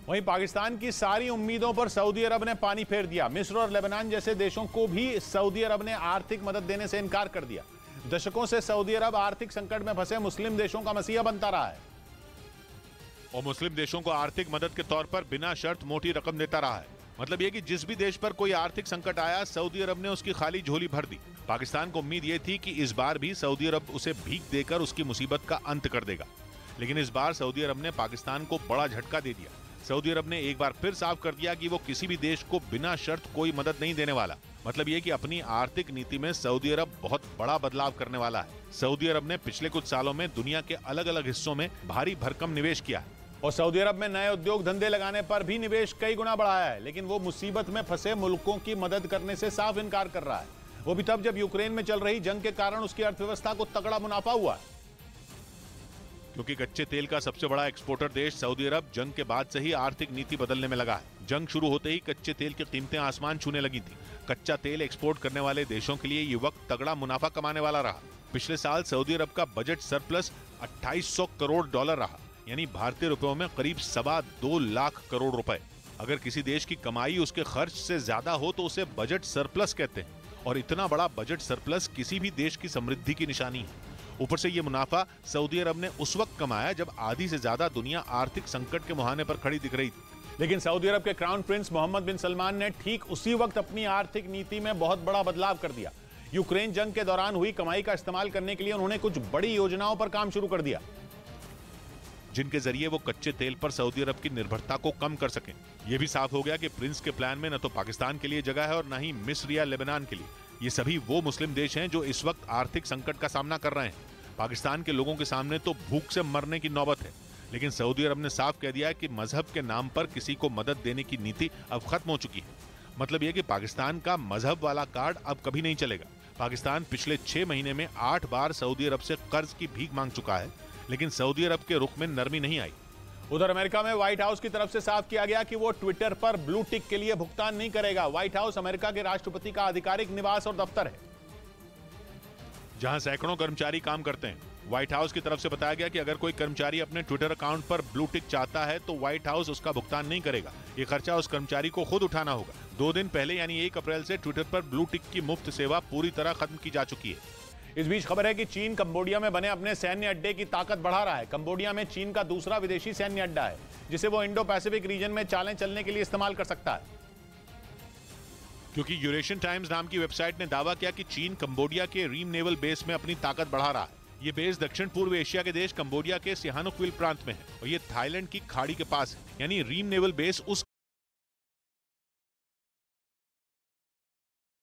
वहीं पाकिस्तान की सारी उम्मीदों पर सऊदी अरब ने पानी फेर दिया। मिस्र और लेबनान जैसे देशों को भी सऊदी अरब ने आर्थिक मदद देने से इनकार कर दिया। दशकों से सऊदी अरब आर्थिक संकट में फंसे मुस्लिम देशों का मसीहा बनता रहा है और मुस्लिम देशों को आर्थिक मदद के तौर पर बिना शर्त मोटी रकम देता रहा है। मतलब यह कि जिस भी देश पर कोई आर्थिक संकट आया, सऊदी अरब ने उसकी खाली झोली भर दी। पाकिस्तान को उम्मीद यह थी कि इस बार भी सऊदी अरब उसे भीख देकर उसकी मुसीबत का अंत कर देगा, लेकिन इस बार सऊदी अरब ने पाकिस्तान को बड़ा झटका दे दिया। सऊदी अरब ने एक बार फिर साफ कर दिया कि वो किसी भी देश को बिना शर्त कोई मदद नहीं देने वाला। मतलब ये कि अपनी आर्थिक नीति में सऊदी अरब बहुत बड़ा बदलाव करने वाला है। सऊदी अरब ने पिछले कुछ सालों में दुनिया के अलग अलग हिस्सों में भारी भरकम निवेश किया है और सऊदी अरब में नए उद्योग धंधे लगाने पर भी निवेश कई गुना बढ़ाया है, लेकिन वो मुसीबत में फंसे मुल्कों की मदद करने से साफ इनकार कर रहा है। वो भी तब जब यूक्रेन में चल रही जंग के कारण उसकी अर्थव्यवस्था को तगड़ा मुनाफा हुआ है। क्योंकि कच्चे तेल का सबसे बड़ा एक्सपोर्टर देश सऊदी अरब जंग के बाद से ही आर्थिक नीति बदलने में लगा है। जंग शुरू होते ही कच्चे तेल की कीमतें आसमान छूने लगी थी। कच्चा तेल एक्सपोर्ट करने वाले देशों के लिए ये वक्त तगड़ा मुनाफा कमाने वाला रहा। पिछले साल सऊदी अरब का बजट सरप्लस 2800 करोड़ डॉलर रहा, यानी भारतीय रुपयों में करीब 2.25 लाख करोड़ रुपए। अगर किसी देश की कमाई उसके खर्च से ज्यादा हो तो उसे बजट सरप्लस कहते हैं, और इतना बड़ा बजट सरप्लस किसी भी देश की समृद्धि की निशानी है। ऊपर से ये मुनाफा सऊदी अरब ने उस वक्त कमाया जब आधी से ज्यादा दुनिया आर्थिक संकट के मुहाने पर खड़ी दिख रही थी। लेकिन सऊदी अरब के क्राउन प्रिंस मोहम्मद बिन सलमान ने ठीक उसी वक्त अपनी आर्थिक नीति में बहुत बड़ा बदलाव कर दिया। यूक्रेन जंग के दौरान हुई कमाई का इस्तेमाल करने के लिए उन्होंने कुछ बड़ी योजनाओं पर काम शुरू कर दिया, जिनके जरिए वो कच्चे तेल पर सऊदी अरब की निर्भरता को कम कर सकें। यह भी साफ हो गया कि प्रिंस के प्लान में न तो पाकिस्तान के लिए जगह है और न ही मिस्र या लेबनान के लिए। ये सभी वो मुस्लिम देश हैं जो इस वक्त आर्थिक संकट का सामना कर रहे हैं। पाकिस्तान के लोगों के सामने तो भूख से मरने की नौबत है, लेकिन सऊदी अरब ने साफ कह दिया कि मजहब के नाम पर किसी को मदद देने की नीति अब खत्म हो चुकी है। मतलब यह कि पाकिस्तान का मजहब वाला कार्ड अब कभी नहीं चलेगा। पाकिस्तान पिछले 6 महीने में 8 बार सऊदी अरब से कर्ज की भीख मांग चुका है, लेकिन सऊदी अरब के रुख में नरमी नहीं आई। उधर अमेरिका में व्हाइट हाउस की तरफ से साफ किया गया कि वो ट्विटर पर ब्लू टिक के लिए भुगतान नहीं करेगा। व्हाइट हाउस अमेरिका के राष्ट्रपति का आधिकारिक निवास और दफ्तर है, जहां सैकड़ों कर्मचारी काम करते हैं। व्हाइट हाउस की तरफ से बताया गया कि अगर कोई कर्मचारी अपने ट्विटर अकाउंट पर ब्लू टिक चाहता है तो व्हाइट हाउस उसका भुगतान नहीं करेगा। ये खर्चा उस कर्मचारी को खुद उठाना होगा। 2 दिन पहले यानी 1 अप्रैल से ट्विटर पर ब्लू टिक की मुफ्त सेवा पूरी तरह खत्म की जा चुकी है। इस बीच खबर है कि चीन कंबोडिया में बने अपने सैन्य अड्डे की ताकत बढ़ा रहा है। कंबोडिया में चीन का दूसरा विदेशी सैन्य अड्डा है, जिसे वो इंडो पैसिफिक रीजन में चालें चलने के लिए इस्तेमाल कर सकता है। क्योंकि यूरेशियन टाइम्स नाम की वेबसाइट ने दावा किया कि चीन कंबोडिया के रीम नेवल बेस में अपनी ताकत बढ़ा रहा है। ये बेस दक्षिण पूर्व एशिया के देश कंबोडिया के सिहानुकविल प्रांत में है और ये थाईलैंड की खाड़ी के पास है। यानी रीम नेवल बेस उस